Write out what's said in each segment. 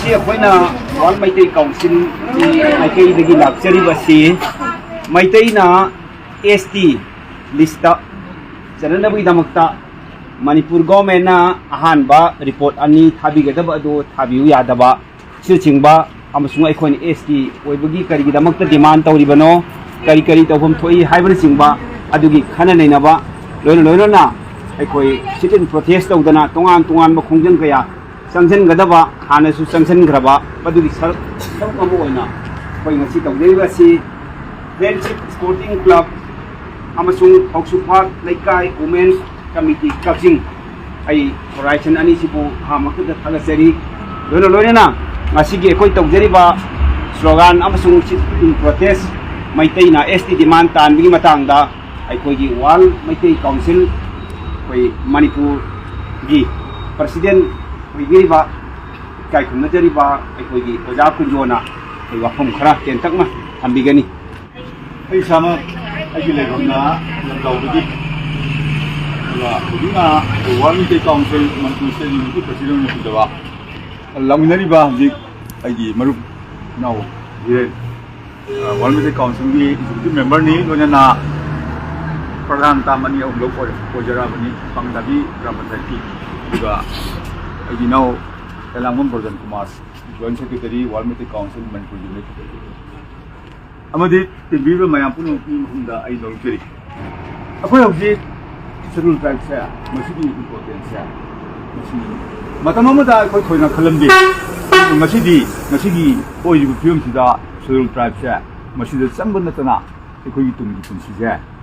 ngasi akoina wal maitai council maikai dagi lakchari basi maitai na ST lista janana bui damakta Manipur government na ahanba report ani thabigadaba adu thabiu yadaba sichingba amasung aikoni ST oibagi karigi damakta demand tawribano kari tawhom thoi haibra singba adugi khana nainaba loina na aikoi sit-in protest tawdana tongan ba khongjang kaya sanction gadaba hana su sanction graba badugi sar amu oina koi ngasi tawdeiba si Friendship Sporting Club amasung Hoksuphat Laikai Women's Committee Kajing ay horizon ani sibu hamakda thagasari loina na ngasigi koi tawjariba slogan amasung sit-in protest maitai na ST demand tan bigi matangda ay koi gi wal maitai council koi Manipur gi president koi giriba kai khumna jariba ay koi gi oja kunjona koi wafum khara kentakma ambigani ay sama ay gilegomna lawdi la bugina wal maitai council Manipur state unity president ni dawa laminari ba ji ay gi marup now dire wal maitai council gi executive member ni loina Pradhan Tamani of Local Pojarabani, Pangdabi, Ramataki, Buga, Agino, Elamon Pradhan Kumar, Joint Secretary, Walmati Council, Manipur Unit. Amadi, the Bible Mayapun Hunda, I know Kiri. A point of the Civil Tribes, Masidi importance, Matamamada, Koina Kalamdi, Masidi, or you would film to the Civil Tribes, Masida Sambanatana, the Koyitum,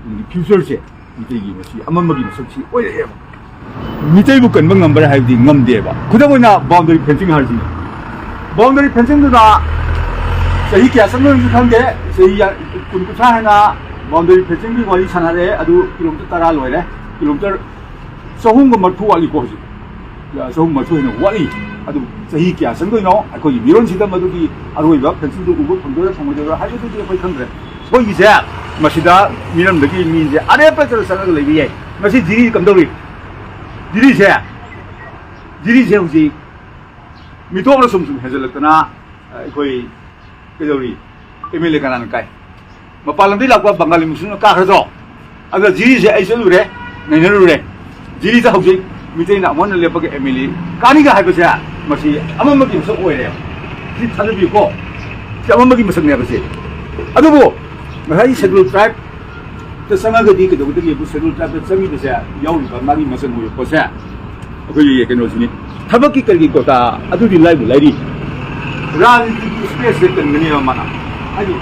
the future se mitegi masi amamagi masakchi oye mitei bu kan bang number have the ngam deba kudamona boundary fencing harji boundary fencing da sahi kya samno ju thangge sahi kun ku thana boundary fencing gi wali sanare adu kilometer tara loire kilometer sohum go marthu wali ko ji ya sohum marthu ne wali adu sahi kya samno no akoi miron sidam adu gi aroi ba fencing du go phondora samojora hajo du gi khoi khangre boy gi ja masida miram dagi minje are petrol saga lebi ye masi diri kamdori diri se uji mitobra sumsum hejalakna koi kedori emile kanan kai mapalam di lakwa bangali musun ka khajo aga diri se aisalu re nainaru re diri ta hoji mitei na mon le page emile kani ga haibasa masi amamagi musak oire di thalabi ko amamagi musak ne base adubo Mahai scheduled tribe the Samagadi could do the scheduled tribe that Sami was young, but Magi Masan was there. Okay, you can also Tabaki Kota, I do the live lady. Run into space and many of mana. I do.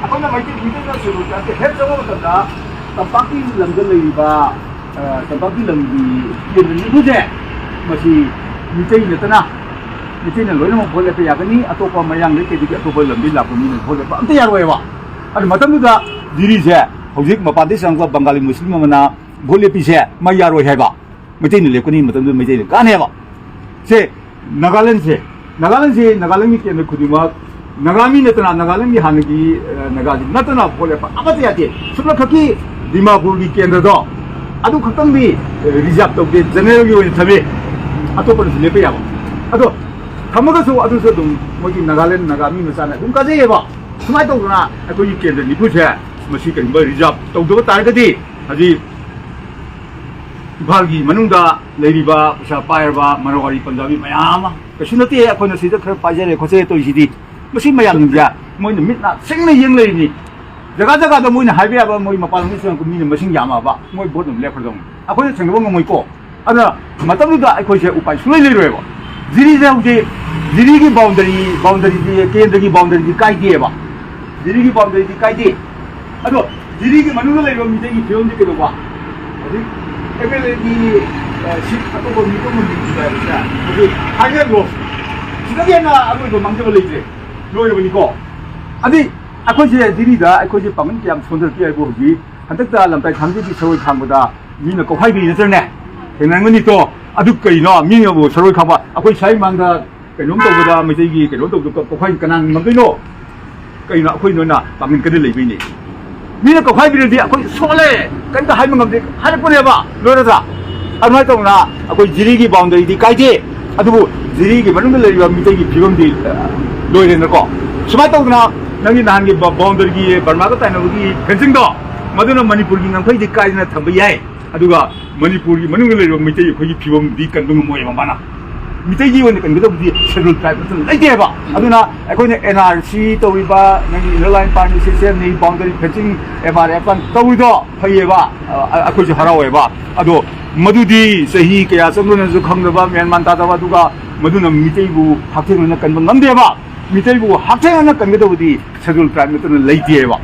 Upon the mighty scheduled tribe, the heads of the Paki Lamdaliba, the Paki Lamdi, there. Must he retain the Tana? Retain a loyal for the Yagani, a top of my young lady to get over the Mila for the Yaweva. And Matamuda Dirija, Hojik Mapadis and Bangali Muslim Bole Pisa, Mayaro Heba, Matin Lekuni, Matamu Matin, Kaneva. Say Nagalanse, Nagalami and the Kudima, Nagami Natana, Nagalami Hanagi, Nagadi, Natana, Polepa, Abatiati, Supakaki, Dima Buli Kendado, Adu Katambi, Rizap of the General in Tabe, Atopos Lepia. Ado, Kamagasu, Adusum, Moki Nagalan, Nagami, Masana, Dunkazeva. Smart over now, I could you can the put here, Masikan, but reserve, don't do a target. Aji Bagi, Manunda, Ladyba, Sapireba, Marori, Pandavi, Mayama, Kasunati, upon the city, Pajare, Coseto, City, Machine Mayanga, Moon midnight, sing the young lady. The Gaza the moon, Havia, Moy Mapalan, Communion, Machine Yamaba, Moy Bottom, Leopardon. I put it in Moiko. Other Matamuda, I could say, Upai, Slowly River. Zirigi boundary, Kendri boundary, Kaitieva. Dirigi boundary di kaidi. Ado, dirigi manula lego mitegi film di kedoba. Adi, ekele di ship atau bumi itu mungkin ya. Adi, hanya lo. Sekarang na aku itu mangsa boleh lo yang meniko. Adi, aku je diri dah, aku je paman kiam sponsor kiai aku hoji. Hendak dah dalam tai khamji di sawai kham dah. Mina kau hai bini terne. Kenang ni to. Adu kau ino, mina bu sawai kham. Aku saya mangga kenong tu dah mitegi kenong tu kau hai kenang mangkino. Kaya na ako'y noon na, pangin ka nila ibini. Mina ko kaya binili, ako'y sole! Kaya ka hay mga mga, hanap ko niya ba? Lora sa? Ano ito na, ako'y jirigi boundary di kaya di. ꯑꯗꯨꯕꯨ ꯖꯤꯔꯤꯒꯤ ꯃꯅꯨꯡꯗ ꯂꯩꯔꯤꯕ ꯃꯤꯇꯩꯒꯤ ꯐꯤꯕꯝꯗꯤ ꯂꯣꯏꯔꯦꯅꯀꯣ ꯁꯨꯃꯥꯏꯅ ꯇꯧꯗꯅ ꯅꯪꯒꯤ ꯅꯍꯥꯟꯒꯤ ꯕꯥꯎꯟꯗꯔꯤꯒꯤ ꯕꯔꯃꯥꯒ ꯇꯥꯏꯅꯕꯒꯤ ꯐꯦꯟꯁꯤꯡꯗꯣ ꯃꯗꯨꯅ ꯃꯅꯤꯄꯨꯔꯒꯤ ꯉꯝꯈꯩꯗꯤ ꯀꯥꯏꯗꯅ ꯊꯝꯕ ꯌꯥꯏ ꯑꯗꯨꯒ ꯃꯅꯤꯄꯨꯔꯒꯤ ꯃꯅꯨꯡꯗ ꯂꯩꯔꯤꯕ ꯃꯤꯇꯩ ꯑꯩꯈꯣꯏꯒꯤ ꯐꯤꯕꯝꯗꯤ ꯀꯟꯕ ꯉꯝꯃꯣꯏꯕ ꯃꯥꯅ ꯃꯤꯇꯩꯒꯤ ꯑꯣꯏꯅ ꯀꯟꯒꯗꯕꯗꯤ ꯁꯦꯗꯨꯜ ꯇ꯭ꯔꯥꯏꯕ ꯅꯠꯇꯅ ꯂꯩꯇꯦꯕ ꯑꯗꯨꯅ ꯑꯩꯈꯣꯏꯅ NRC ꯇꯧꯔꯤꯕ ꯅꯪꯒꯤ ꯏꯅꯔ ꯂꯥꯏꯟ ꯄꯥꯔꯃꯤꯠ ꯁꯤꯁꯇꯦꯝꯅꯤ ꯕꯥꯎꯟꯗꯔꯤ ꯐꯦꯟꯁꯤꯡ MRF ꯇꯧꯔꯤꯗꯣ ꯐꯩꯌꯦꯕ ꯑꯩꯈꯣꯏꯁꯨ ꯍꯔꯥꯎꯋꯦꯕ ꯑꯗꯣ ꯃꯗꯨꯗꯤ ꯆꯍꯤ ꯀꯌꯥ ꯆꯪꯗꯅꯁꯨ ꯈꯪꯗꯕ ꯃꯦꯟꯃꯥꯟ ꯇꯥꯗꯕ ꯑꯗꯨꯒ ꯃꯗꯨꯅ ꯃꯤꯇꯩꯕꯨ ꯍꯛꯊꯦꯡꯅꯅ ꯀꯟꯕ ꯉꯝꯗꯦꯕ ꯃꯤꯇꯩꯕꯨ ꯍꯛꯊꯦꯡꯅꯅ ꯀꯟꯒꯗꯕꯗꯤ ꯁꯦꯗꯨꯜ ꯇ꯭ꯔꯥꯏꯕ ꯅꯠꯇꯅ ꯂꯩꯇꯦꯕ